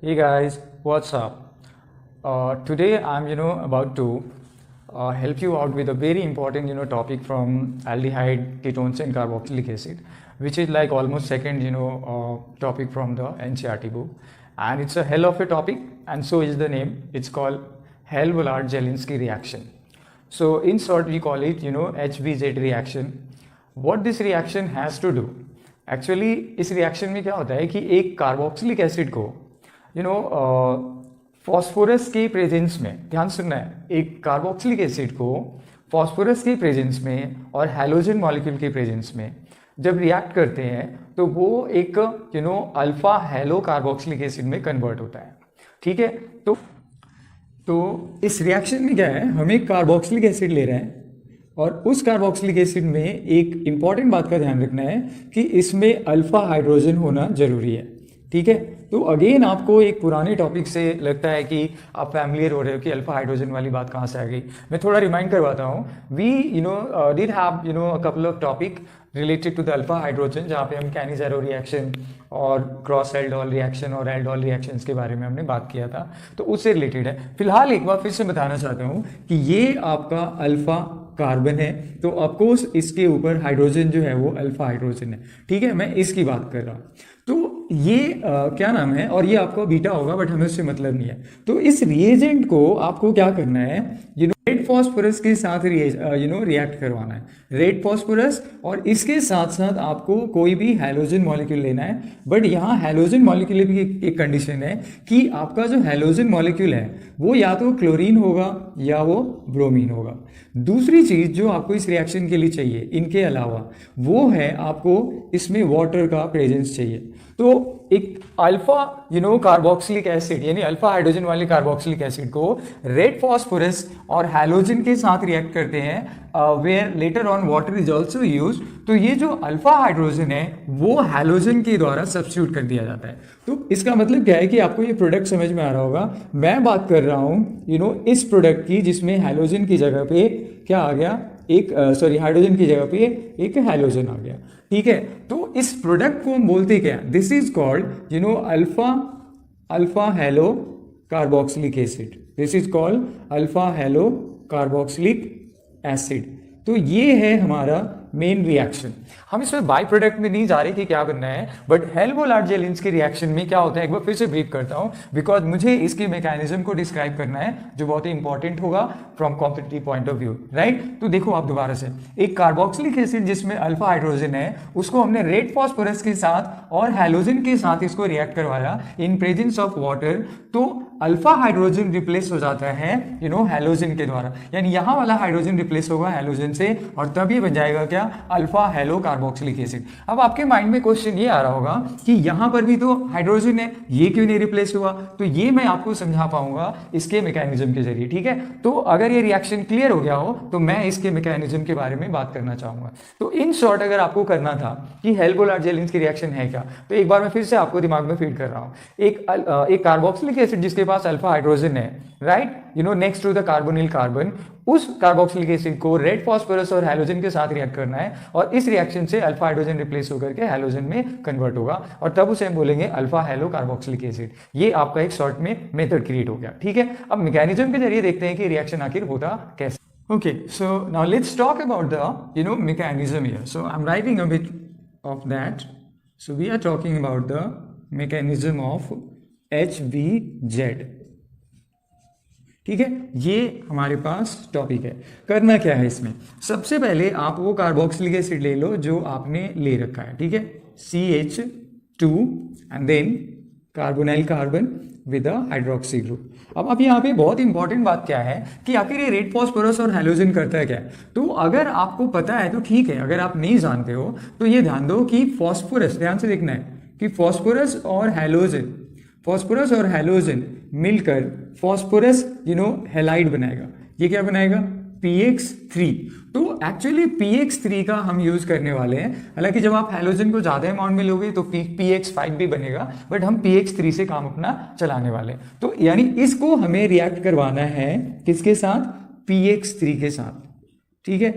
Hey guys, what's up? Today I'm about to help you out with a very important topic from aldehyde, ketones, and carboxylic acid, which is like almost second topic from the NCERT book, and it's a hell of a topic, and so is the name. It's called Hell-Vollard-Jelinski reaction. So in short, we call it HVZ reaction. What this reaction has to do? Actually, इस reaction में क्या होता है कि एक carboxylic acid को phosphorus के presence में, ध्यान सुनना है, एक कार्बोक्सिलिक एसिड को फॉस्फोरस के प्रेजेंस में और हैलोजन मॉलिक्यूल के प्रेजेंस में जब रिएक्ट करते हैं तो वो एक अल्फा हेलो कार्बोक्सिलिक एसिड में कन्वर्ट होता है। ठीक है, तो इस रिएक्शन में क्या है, हम एक कार्बोक्सिलिक एसिड ले रहे हैं और उस कार्बोक्सिलिक एसिड में एक इंपॉर्टेंट बात का ध्यान रखना है कि इसमें अल्फा हाइड्रोजन होना जरूरी है। ठीक है, तो अगेन आपको एक पुराने टॉपिक से लगता है कि आप फैमिलियर हो रहे हो कि अल्फा हाइड्रोजन वाली बात कहाँ से आ गई। मैं थोड़ा रिमाइंड करवाता हूँ। We did have a couple of topic related to the alpha hydrogen, जहाँ पे हम कैनिज़ेरो रिएक्शन और क्रॉस एल्डोल रिएक्शन और एल्डोल रिएक्शंस के बारे में हमने बात किया था, तो उससे रिलेटेड है। फिलहाल एक बार फिर से बताना चाहता हूँ कि ये आपका अल्फा कार्बन है, तो ऑफकोर्स इसके ऊपर हाइड्रोजन जो है वो अल्फा हाइड्रोजन है। ठीक है, मैं इसकी बात कर रहा हूँ। तो ये क्या नाम है, और ये आपका बीटा होगा, बट हमें उससे मतलब नहीं है। तो इस रिएजेंट को आपको क्या करना है, रेड फॉस्फोरस के साथ रिएक्ट करवाना है, रेड फॉस्फोरस, और इसके साथ साथ आपको कोई भी हैलोजन मॉलिक्यूल लेना है। बट यहाँ हैलोजन मॉलिक्यूल की एक कंडीशन है कि आपका जो हैलोजन मॉलिक्यूल है वो या तो क्लोरीन होगा या वो ब्रोमीन होगा। दूसरी चीज जो आपको इस रिएक्शन के लिए चाहिए इनके अलावा, वो है आपको इसमें वाटर का प्रेजेंस चाहिए। तो एक अल्फा कार्बोक्सिलिक एसिड यानी अल्फा हाइड्रोजन वाले कार्बोक्सिलिक एसिड को रेड फॉस्फोरस और हैलोजन के साथ रिएक्ट करते हैं, where later on water is also use. तो ये जो अल्फा हाइड्रोजन है वो हैलोजन के द्वारा सब्स्टिट्यूट कर दिया जाता है। तो इसका मतलब क्या है कि आपको ये प्रोडक्ट समझ में आ रहा होगा। मैं बात कर रहा हूँ इस प्रोडक्ट की जिसमें हैलोजन की जगह पे क्या आ गया, एक हाइड्रोजन की जगह पे एक हैलोजन आ गया। ठीक है, तो इस प्रोडक्ट को हम बोलते क्या, this is called alpha hello carboxylic acid. This is called alpha hello carboxylic acid. तो ये है हमारा मेन रिएक्शन। हम इसमें बाई प्रोडक्ट में नहीं जा रहे कि क्या बनना है, बट हेल-वोलार्ड-जेलिंस्की रिएक्शन में क्या होता है एक बार फिर से ब्रीफ करता हूं, बिकॉज मुझे इसके मैकेनिज्म को डिस्क्राइब करना है जो बहुत ही इंपॉर्टेंट होगा from competitive point of view, right. तो देखो आप दोबारा से, एक कार्बोक्सिलिक एसिड जिसमें अल्फा हाइड्रोजन है उसको हमने रेड फॉस्फोरस के साथ और हैलोजन के साथ इसको रिएक्ट करवाया इन प्रेजेंस ऑफ वाटर, तो अल्फा हाइड्रोजन रिप्लेस हो जाता है हैलोजन के द्वारा, यानी यहां वाला हाइड्रोजन रिप्लेस होगा हैलोजन से, और तब ये बन जाएगा क्या, अल्फा हेलो कार्बोक्सिलिक एसिड। अब आपके माइंड में क्वेश्चन ये आ रहा होगा कि यहां पर भी तो हाइड्रोजन है, ये क्यों नहीं रिप्लेस हुआ। तो ये मैं आपको समझा पाऊंगा इसके मैकेनिज्म के जरिए। ठीक है, तो अगर ये रिएक्शन क्लियर हो गया हो तो मैं इसके मैकेनिज्म के बारे में बात करना चाहूंगा। तो इन शॉर्ट अगर आपको करना था कि हेल-वोलार्ड-जेलिंस्की रिएक्शन है क्या, तो एक बार मैं फिर से आपको दिमाग में फीड कर रहा हूं। एक कार्बोक्सिलिक एसिड जिसके पास अल्फा हाइड्रोजन है, right, next to the carbonyl carbon, उस कार्बोक्सिलिक एसिड को रेड फॉस्फोरस और हैलोजन के साथ रिएक्ट करना है, और इस रिएक्शन से अल्फा हाइड्रोजन रिप्लेस होकर के हैलोजन में कन्वर्ट होगा, और तब उसे हम बोलेंगे अल्फा हेलो कार्बोक्सिलिक एसिड। ये आपका एक शॉर्ट में मेथड क्रिएट हो गया। ठीक है, अब मैकेनिज्म के जरिए देखते हैं कि रिएक्शन आखिर होता कैसे। Okay, so now let's talk about the mechanism here. So I am writing a bit of that. So we are talking about the mechanism of HVZ। ठीक है, ये हमारे पास टॉपिक है। करना क्या है इसमें, सबसे पहले आप वो कार्बोक्सिलिक एसिड ले लो जो आपने ले रखा है। ठीक है, CH2 and then carbonyl carbon with a hydroxy group. अब यहाँ पे बहुत इंपॉर्टेंट बात क्या है कि आखिर ये रेड फॉस्फोरस और हैलोजन करता है क्या। तो अगर आपको पता है तो ठीक है, अगर आप नहीं जानते हो तो ये ध्यान दो कि फॉस्फोरस, ध्यान से देखना है कि फॉस्फोरस और हैलोजन मिलकर फॉस्फोरस हैलाइड बनाएगा। ये क्या बनाएगा, PX3। तो एक्चुअली PX3 का हम यूज करने वाले हैं। हालांकि जब आप हैलोजन को ज्यादा अमाउंट में लोगे तो PX5 भी बनेगा, बट हम PX3 से काम अपना चलाने वाले हैं। तो यानी इसको हमें रिएक्ट करवाना है किसके साथ, PX3 के साथ। ठीक है,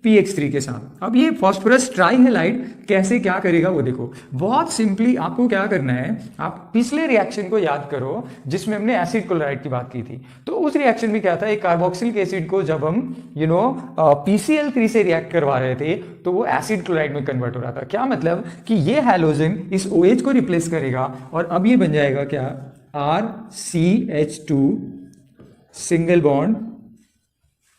PX3 के साथ। अब ये फॉस्फोरस ट्राईहेलाइड कैसे क्या करेगा वो देखो, बहुत सिंपली आपको क्या करना है, आप पिछले रिएक्शन को याद करो जिसमें हमने एसिड क्लोराइड की बात की थी। तो उस रिएक्शन में क्या था, एक कार्बोक्सिलिक एसिड को जब हम PCl3 से रिएक्ट करवा रहे थे तो वो एसिड क्लोराइड में कन्वर्ट हो रहा था। क्या मतलब कि ये हैलोजन इस OH को रिप्लेस करेगा और अब ये बन जाएगा क्या, RCH2 single bond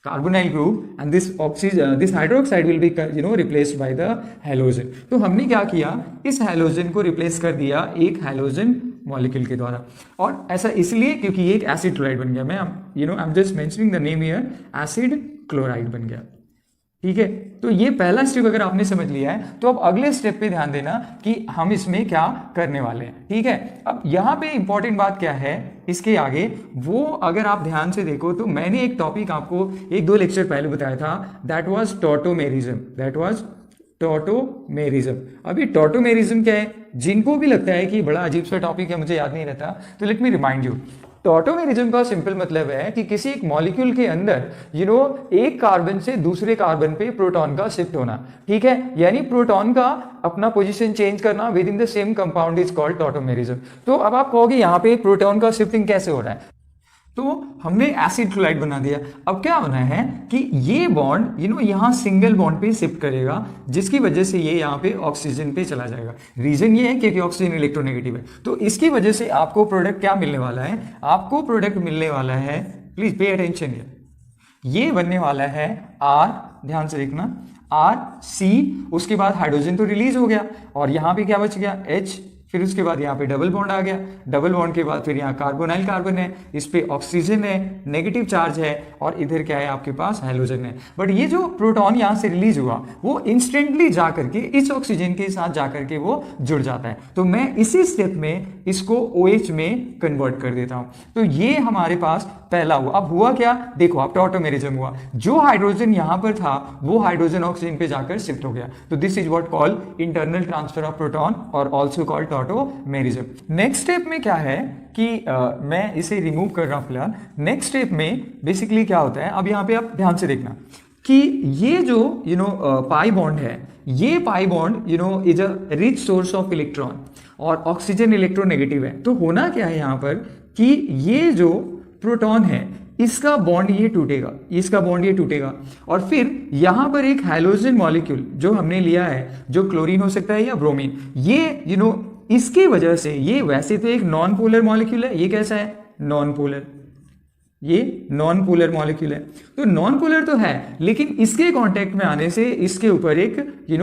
carbonyl group and this hydroxide will be replaced by the halogen। तो हमने क्या किया, इस हैलोजन को रिप्लेस कर दिया एक हैलोजन मॉलिक्यूल के द्वारा। और ऐसा इसलिए क्योंकि ये एक एसिड क्लोराइड बन गया। मैं I am just mentioning the name here, acid chloride बन गया। ठीक है, तो ये पहला स्टेप अगर आपने समझ लिया है तो अब अगले स्टेप पे ध्यान देना कि हम इसमें क्या करने वाले हैं। ठीक है, अब यहाँ पे इंपॉर्टेंट बात क्या है इसके आगे, वो अगर आप ध्यान से देखो तो मैंने एक टॉपिक आपको 1-2 लेक्चर पहले बताया था, दैट वाज टॉटोमेरिज्म। अब ये टॉटोमेरिज्म क्या है, जिनको भी लगता है कि बड़ा अजीब सा टॉपिक है, मुझे याद नहीं रहता, तो let me remind you. Tautomerism का सिंपल मतलब है कि किसी एक मॉलिक्यूल के अंदर एक कार्बन से दूसरे कार्बन पे प्रोटॉन का शिफ्ट होना। ठीक है, यानी प्रोटॉन का अपना पोजीशन चेंज करना with in the same compound is called tautomerism. तो अब आप कहोगे यहाँ पे प्रोटॉन का शिफ्टिंग कैसे हो रहा है, तो हमने एसिड क्लोराइड बना दिया। अब क्या होना है कि ये बॉन्ड यहाँ सिंगल बॉन्ड पे शिफ्ट करेगा, जिसकी वजह से ये यहाँ पे ऑक्सीजन पे चला जाएगा। रीजन ये है क्योंकि ऑक्सीजन इलेक्ट्रोनेगेटिव है। तो इसकी वजह से आपको प्रोडक्ट क्या मिलने वाला है, आपको प्रोडक्ट मिलने वाला है, प्लीज पे अटेंशन, ये बनने वाला है R, ध्यान से देखना, RC, उसके बाद हाइड्रोजन तो रिलीज हो गया और यहाँ पे क्या बच गया, H, फिर उसके बाद यहाँ पे डबल बॉन्ड आ गया, डबल बॉन्ड के बाद फिर यहाँ कार्बोनाइल कार्बन है, इस पे ऑक्सीजन है, नेगेटिव चार्ज है, और इधर क्या है आपके पास हैलोजन है। बट ये जो प्रोटॉन यहाँ से रिलीज हुआ वो इंस्टेंटली जा करके इस ऑक्सीजन के साथ जा करके वो जुड़ जाता है। तो मैं इसी स्टेप में इसको OH में कन्वर्ट कर देता हूँ। तो ये हमारे पास पहला हुआ। अब हुआ क्या, देखो आप टॉटोमेरिज्म हुआ, जो हाइड्रोजन यहाँ पर था वो हाइड्रोजन ऑक्सीजन पे जाकर शिफ्ट हो गया। तो this is what called internal transfer of proton और also called tautomerism. Next step में क्या है कि मैं इसे रिमूव कर रहा हूं फिलहाल। नेक्स्ट स्टेप में बेसिकली क्या होता है, अब यहाँ पे आप ध्यान से देखना कि ये जो पाई बॉन्ड है, ये pi bond is a rich source of electron और ऑक्सीजन इलेक्ट्रोनेगेटिव है। तो होना क्या है यहाँ पर कि ये जो प्रोटॉन है इसका बॉन्ड ये टूटेगा, इसका बॉन्ड ये टूटेगा, और फिर यहां पर एक हैलोजन मॉलिक्यूल जो हमने लिया है, जो क्लोरीन हो सकता है या ब्रोमीन, ये इसकी वजह से, ये वैसे तो एक नॉन पोलर मॉलिक्यूल है, ये कैसा है, नॉन पोलर, ये नॉन पोलर मॉलिक्यूल है। तो नॉन पोलर तो है, लेकिन इसके कांटेक्ट में आने से इसके ऊपर एक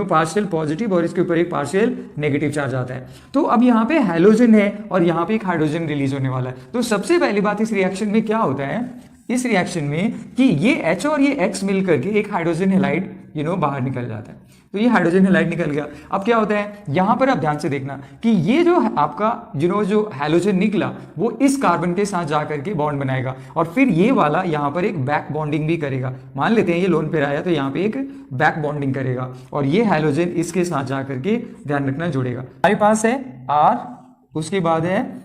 पार्शियल पॉजिटिव और इसके ऊपर एक पार्शियल नेगेटिव चार्ज आता है। तो अब यहाँ पे हैलोजन है और यहाँ पे एक हाइड्रोजन रिलीज होने वाला है। तो सबसे पहली बात इस रिएक्शन में क्या होता है, इस रिएक्शन में कि ये H और ये X मिल करके एक हाइड्रोजन हैलाइड बाहर निकल जाता है। तो ये हाइड्रोजन हैलाइड निकल गया। अब क्या होता है, यहां पर आप ध्यान से देखना कि ये जो आपका जो हैलोजन निकला वो इस कार्बन के साथ जाकर के बॉन्ड बनाएगा, और फिर ये वाला यहां पर एक बैक बॉन्डिंग भी करेगा। मान लेते हैं ये लोन पे आया तो यहाँ पे एक बैक बॉन्डिंग करेगा और ये हैलोजन इसके साथ जाकर के, ध्यान रखना, जुड़ेगा। हमारे पास है R, उसके बाद है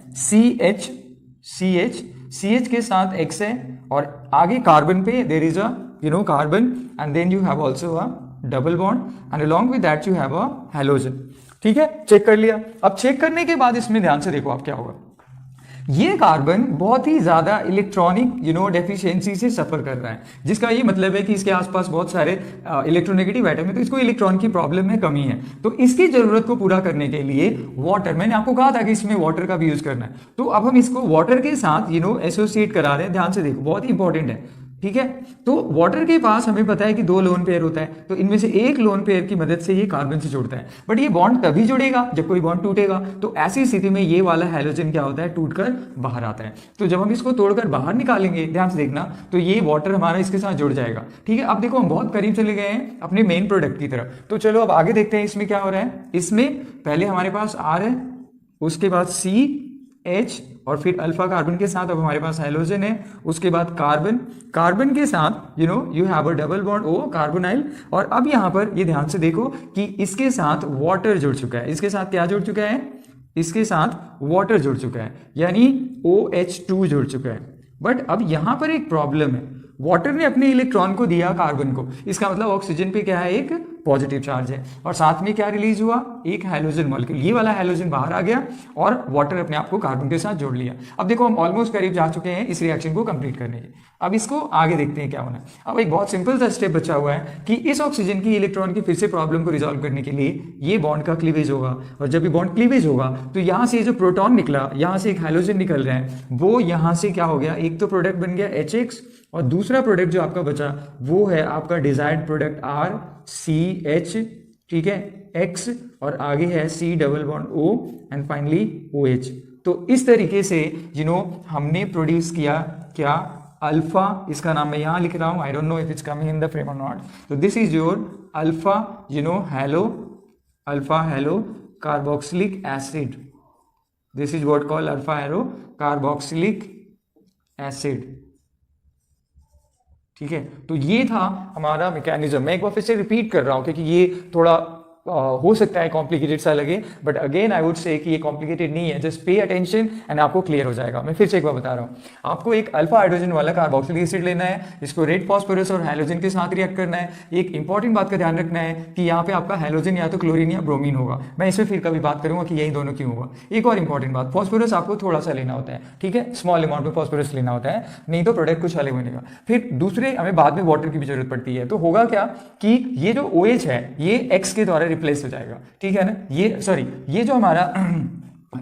CH के साथ X है, और आगे कार्बन पे there is a carbon and then you have also a double bond and along with that you have a halogen. ठीक है, चेक कर लिया। अब चेक करने के बाद इसमें ध्यान से देखो आप क्या होगा, ये कार्बन बहुत ही ज्यादा इलेक्ट्रॉनिक डेफिशिएंसी से सफर कर रहा है, जिसका ये मतलब है कि इसके आसपास बहुत सारे इलेक्ट्रोनेगेटिव एटम है, तो इसको इलेक्ट्रॉन की प्रॉब्लम में कमी है। तो इसकी जरूरत को पूरा करने के लिए वाटर, मैंने आपको कहा था कि इसमें वाटर का भी यूज करना है, तो अब हम इसको वाटर के साथ एसोसिएट करा रहे हैं। ध्यान से देखो, बहुत ही इंपॉर्टेंट है। ठीक है, तो वाटर के पास हमें पता है कि 2 लोन पेयर होता है, तो इनमें से एक लोन पेयर की मदद से ये कार्बन से जुड़ता है। बट ये बॉन्ड तभी जुड़ेगा जब कोई बॉन्ड टूटेगा। तो ऐसी स्थिति में ये वाला हैलोजन क्या होता है, टूटकर बाहर आता है। तो जब हम इसको तोड़कर बाहर निकालेंगे, ध्यान से देखना, तो ये वाटर हमारा इसके साथ जुड़ जाएगा। ठीक है, अब देखो हम बहुत करीब चले गए हैं अपने मेन प्रोडक्ट की तरफ। तो चलो अब आगे देखते हैं इसमें क्या हो रहा है। इसमें पहले हमारे पास R है, उसके बाद CH, और फिर अल्फा कार्बन के साथ अब हमारे पास हाइड्रोजन है, उसके बाद कार्बन के साथ you have a double bond O, carbonyl, और अब यहाँ पर ये ध्यान से देखो कि इसके साथ वाटर जुड़ चुका है। इसके साथ क्या जुड़ चुका है, इसके साथ वाटर जुड़ चुका है, यानी OH2 जुड़ चुका है। बट अब यहाँ पर एक प्रॉब्लम है, वाटर ने अपने इलेक्ट्रॉन को दिया कार्बन को, इसका मतलब ऑक्सीजन पे क्या है, एक पॉजिटिव चार्ज है, और साथ में क्या रिलीज हुआ, एक हाइड्रोजन मॉलिक्यूल, ये वाला हाइड्रोजन बाहर आ गया और वाटर अपने आप को कार्बन के साथ जोड़ लिया। अब देखो हम ऑलमोस्ट करीब जा चुके हैं इस रिएक्शन को कंप्लीट करने के। अब इसको आगे देखते हैं क्या होना है। अब एक बहुत सिंपल सा स्टेप बचा हुआ है कि इस ऑक्सीजन की इलेक्ट्रॉन की फिर से प्रॉब्लम को रिजॉल्व करने के लिए ये बॉन्ड का क्लीवेज होगा, और जब ये बॉन्ड क्लीवेज होगा तो यहाँ से जो प्रोटॉन निकला, यहाँ से एक हाइड्रोजन निकल रहे हैं, वो यहाँ से क्या हो गया, एक तो प्रोडक्ट बन गया HX, और दूसरा प्रोडक्ट जो आपका बचा वो है आपका डिजायर्ड प्रोडक्ट RCH, ठीक है, X, और आगे है C double bond O and finally OH। तो इस तरीके से हमने प्रोड्यूस किया क्या, अल्फा, इसका नाम मैं यहाँ लिख रहा हूँ, I don't know if it's coming in the frame और नॉट। तो this is your alpha hello carboxylic acid, this is what called alpha hello carboxylic acid, ठीक है। तो ये था हमारा मैकेनिज्म। मैं एक बार फिर से रिपीट कर रहा हूं क्योंकि ये थोड़ा हो सकता है कॉम्प्लिकेटेड सा लगे, बट अगेन आई वुड से कि ये कॉम्प्लिकेटेड नहीं है, जस्ट पे अटेंशन एंड आपको क्लियर हो जाएगा। मैं फिर से एक बार बता रहा हूँ, आपको एक अल्फा हाइड्रोजन वाला कार्बोक्सिलिक एसिड लेना है, इसको रेड फॉस्फोरस और हैलोजन के साथ रिएक्ट करना है। एक इंपॉर्टेंट बात का ध्यान रखना है कि यहाँ पे आपका हैलोजन या तो क्लोरीन या ब्रोमीन होगा, मैं इसमें फिर कभी बात करूंगा कि यही दोनों क्यों होगा। एक और इंपॉर्टेंट बात, फॉस्फोरस आपको थोड़ा सा लेना होता है, ठीक है, स्मॉल अमाउंट में फॉस्फोरस लेना होता है, नहीं तो प्रोडक्ट कुछ अलग बनेगा। फिर दूसरे हमें बाद में वाटर की भी जरूरत पड़ती है, तो होगा क्या कि ये जो OH है ये X के द्वारा रिप्लेस हो जाएगा, ठीक है ना, ये जो हमारा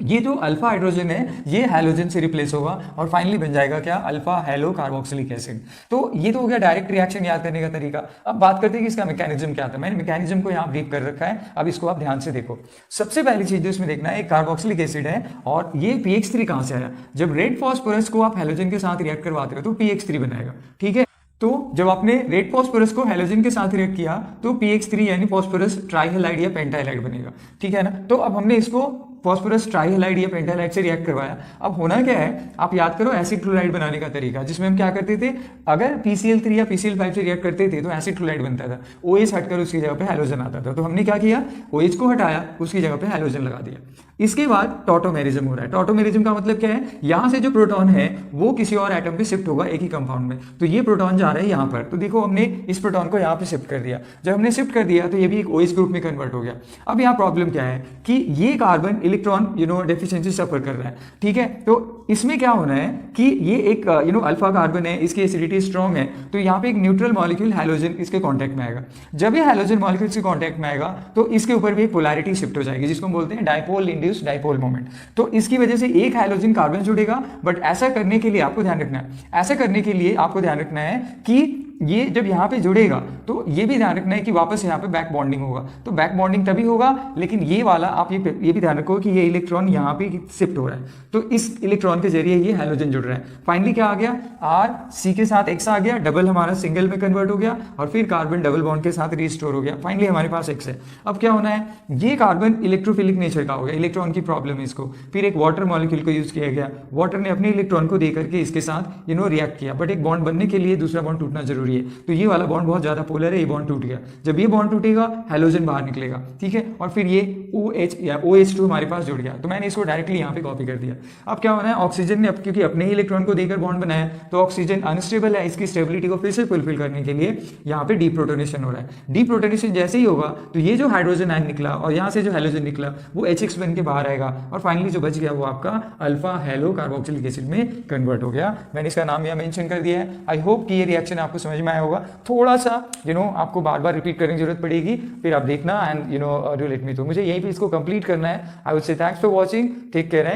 ये जो अल्फा हाइड्रोजन है ये हैलोजन से रिप्लेस होगा और फाइनली बन जाएगा क्या, अल्फा हेलो कार्बोक्सिलिक एसिड। तो ये तो हो गया डायरेक्ट रिएक्शन याद करने का तरीका। अब बात करते हैं कि इसका मैकेनिज्म क्या था। मैंने मैकेनिज्म को यहाँ ब्रीफ कर रखा है, अब इसको आप ध्यान से देखो। सबसे पहली चीज जो इसमें देखना है, एक कार्बोक्सिलिक एसिड है और ये PX3 कहां से आया। जब रेड फॉस्फोरस को आप हैलोजन के साथ रिएक्ट करवाते हो तो PX3 बनाएगा, ठीक है। तो जब आपने रेड फॉस्फोरस को हैलोजन के साथ रिएक्ट किया तो PX3 यानी फॉस्फोरस ट्राइहैलाइड या पेंटाइलाइड बनेगा, ठीक है ना। तो अब हमने इसको फॉस्फोरस ट्राइहैलाइड या पेंटाइलाइड से रिएक्ट करवाया। अब होना क्या है, आप याद करो एसिड क्लोराइड बनाने का तरीका, जिसमें हम क्या करते थे, अगर PCl3 या PCl5 से रिएक्ट करते थे तो एसिड क्लोराइड बनता था, OH हटकर उसकी जगह पे हैलोजन आता था। तो हमने क्या किया, OH को हटाया, उसकी जगह पे हैलोजन लगा दिया। इसके बाद टॉटोमेरिज्म हो रहा है। टॉटोमेरिज्म का मतलब क्या है, यहां से जो प्रोटॉन है वो किसी और एटम पे शिफ्ट होगा एक ही कंपाउंड में। तो ये प्रोटॉन जा रहा है यहाँ पर, तो देखो हमने इस प्रोटॉन को यहाँ पे शिफ्ट कर दिया। जब हमने शिफ्ट कर दिया तो ये भी एक OH ग्रुप में कन्वर्ट हो गया। अब यहाँ प्रॉब्लम क्या है कि ये कार्बन इलेक्ट्रॉन डेफिशिएंसी सफर कर रहा है, ठीक है। तो इसमें क्या होना है कि ये एक अल्फा कार्बन है, इसकी एसिडिटी स्ट्रॉन्ग है, तो यहाँ पे एक न्यूट्रल मॉलिक्यूल हैलोजन इसके कांटेक्ट में आएगा। जब ये हैलोजन मॉलिक्यूल इसके कांटेक्ट में आएगा तो इसके ऊपर भी एक पोलैरिटी शिफ्ट हो जाएगी, जिसको हम बोलते हैं डाइपोल इंड्यूस्ड डाइपोल मोमेंट। तो इसकी वजह से एक हैलोजन कार्बन जुड़ेगा, बट ऐसा करने के लिए आपको ध्यान रखना है कि ये जब यहाँ पे जुड़ेगा तो ये भी ध्यान रखना है कि वापस यहाँ पे बैक बॉन्डिंग होगा। तो बैक बॉन्डिंग तभी होगा, लेकिन ये वाला आप ये भी ध्यान रखो कि ये इलेक्ट्रॉन यहाँ पे शिफ्ट हो रहा है, तो इस इलेक्ट्रॉन के जरिए ये हैलोजन जुड़ रहा है। फाइनली क्या आ गया, R, C के साथ X आ गया, डबल हमारा सिंगल में कन्वर्ट हो गया और फिर कार्बन डबल बॉन्ड के साथ रिस्टोर हो गया। फाइनली हमारे पास X है। अब क्या होना है, ये कार्बन इलेक्ट्रोफिलिक नेचर का हो गया, इलेक्ट्रॉन की प्रॉब्लम है इसको। फिर एक वाटर मॉलिक्यूल को यूज किया गया, वाटर ने अपने इलेक्ट्रॉन को देकर के इसके साथ रिएक्ट किया, बट एक बॉन्ड बनने के लिए दूसरा बॉन्ड टूटना जरूरी है। तो ये वाला बॉन्ड बहुत ज्यादा पोलर है, ये बॉन्ड टूट गया। जब ये बॉन्ड टूटेगा हैलोजन बाहर निकलेगा, ठीक है, और फिर ये OH या OH2 हमारे पास जुड़ गया। तो मैंने इसको डायरेक्टली यहाँ पे कॉपी कर दिया। अब क्या होना है, ऑक्सीजन ने क्योंकि अपने ही इलेक्ट्रॉन को देकर बॉन्ड बनाया तो ऑक्सीजन अनस्टेबल है, इसकी स्टेबिलिटी को फिर से फुलफिल करने के लिए यहाँ पे डीप्रोटोनेशन हो रहा है। डीप्रोटोनेशन जैसे ही होगा तो ये जो हाइड्रोजन आयन निकला और यहाँ से जो हैलोजन निकला वो HX बन के बाहर आएगा और फाइनली जो बच गया वो आपका अल्फा हेलो कार्बोक्सिलिक एसिड में कन्वर्ट हो गया। मैंने इसका नाम यहाँ मेंशन कर दिया है। आई होप कि ये रिएक्शन आपको समझ में आया होगा। थोड़ा सा आपको बार बार रिपीट करने की जरूरत पड़ेगी, फिर आप देखना एंड डू लेट मी। तो मुझे यहीं पे इसको कंप्लीट करना है। I would say thanks for watching, take care.